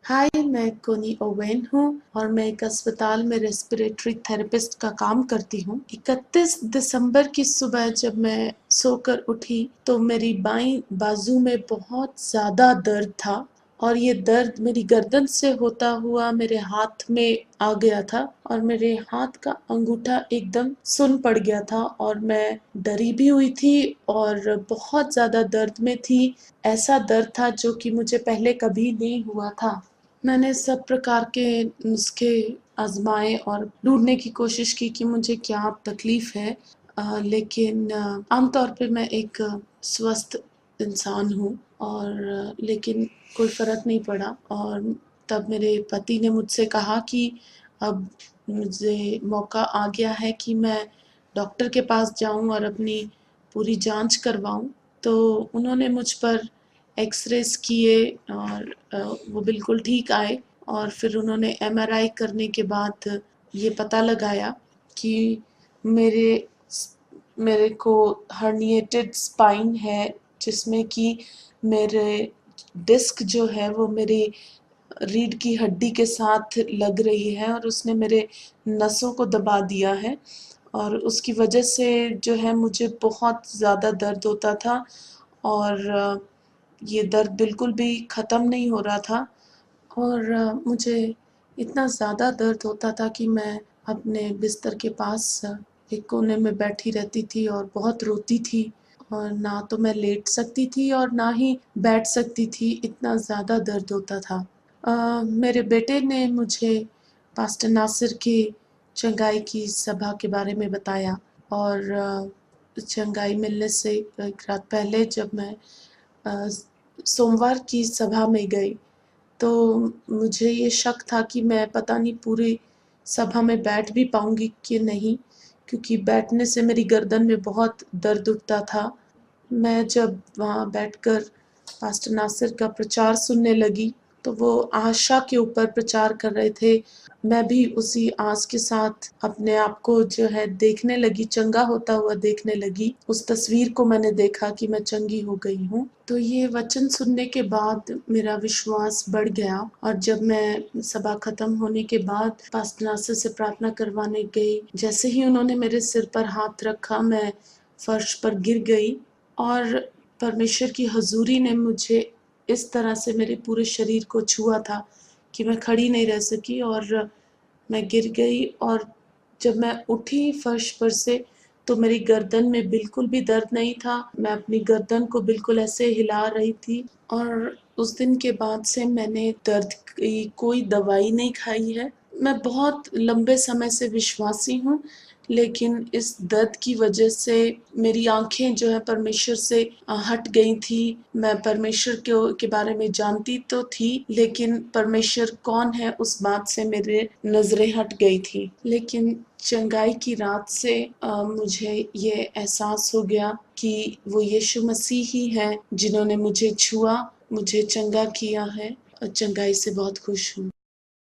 हाय, मैं कोनी ओवेन हूँ और मैं एक अस्पताल में रेस्पिरेटरी थेरेपिस्ट का काम करती हूँ। 31 दिसंबर की सुबह जब मैं सोकर उठी तो मेरी बाईं बाजू में बहुत ज़्यादा दर्द था और ये दर्द मेरी गर्दन से होता हुआ मेरे हाथ में आ गया था और मेरे हाथ का अंगूठा एकदम सुन्न पड़ गया था और मैं डरी भी हुई थी और बहुत ज़्यादा दर्द में थी। ऐसा दर्द था जो कि मुझे पहले कभी नहीं हुआ था। मैंने सब प्रकार के नुस्खे आज़माए और ढूँढने की कोशिश की कि मुझे क्या तकलीफ़ है, लेकिन आमतौर पे मैं एक स्वस्थ इंसान हूँ और लेकिन कोई फ़र्क नहीं पड़ा। और तब मेरे पति ने मुझसे कहा कि अब मुझे मौका आ गया है कि मैं डॉक्टर के पास जाऊँ और अपनी पूरी जाँच करवाऊँ। तो उन्होंने मुझ पर एक्स-रेज़ किए और वो बिल्कुल ठीक आए और फिर उन्होंने एमआरआई करने के बाद ये पता लगाया कि मेरे मेरे को हर्निएटेड स्पाइन है, जिसमें कि मेरे डिस्क जो है वो मेरी रीढ़ की हड्डी के साथ लग रही है और उसने मेरे नसों को दबा दिया है और उसकी वजह से जो है मुझे बहुत ज़्यादा दर्द होता था और ये दर्द बिल्कुल भी ख़त्म नहीं हो रहा था और मुझे इतना ज़्यादा दर्द होता था कि मैं अपने बिस्तर के पास एक कोने में बैठी रहती थी और बहुत रोती थी और ना तो मैं लेट सकती थी और ना ही बैठ सकती थी, इतना ज़्यादा दर्द होता था। मेरे बेटे ने मुझे पास्टर नासिर की चंगाई की सभा के बारे में बताया और चंगाई मिलने से एक रात पहले जब मैं सोमवार की सभा में गई तो मुझे ये शक था कि मैं पता नहीं पूरी सभा में बैठ भी पाऊँगी कि नहीं, क्योंकि बैठने से मेरी गर्दन में बहुत दर्द उठता था। मैं जब वहाँ बैठकर पास्टर नासिर का प्रचार सुनने लगी, तो वो आशा के ऊपर प्रचार कर रहे थे। मैं भी उसी आस के साथ अपने आप को जो है देखने लगी, चंगा होता हुआ देखने लगी। उस तस्वीर को मैंने देखा कि मैं चंगी हो गई हूँ। तो ये वचन सुनने के बाद मेरा विश्वास बढ़ गया और जब मैं सभा खत्म होने के बाद पास्टर नासिर से प्रार्थना करवाने गई, जैसे ही उन्होंने मेरे सिर पर हाथ रखा, मैं फर्श पर गिर गई और परमेश्वर की हज़ूरी ने मुझे इस तरह से मेरे पूरे शरीर को छुआ था कि मैं खड़ी नहीं रह सकी और मैं गिर गई और जब मैं उठी फर्श पर से तो मेरी गर्दन में बिल्कुल भी दर्द नहीं था। मैं अपनी गर्दन को बिल्कुल ऐसे हिला रही थी और उस दिन के बाद से मैंने दर्द की कोई दवाई नहीं खाई है। मैं बहुत लंबे समय से विश्वासी हूँ, लेकिन इस दर्द की वजह से मेरी आँखें जो है परमेश्वर से हट गई थी। मैं परमेश्वर के बारे में जानती तो थी, लेकिन परमेश्वर कौन है उस बात से मेरे नज़रें हट गई थी। लेकिन चंगाई की रात से मुझे ये एहसास हो गया कि वो यीशु मसीह ही हैं जिन्होंने मुझे छुआ, मुझे चंगा किया है और चंगाई से बहुत खुश हूँ।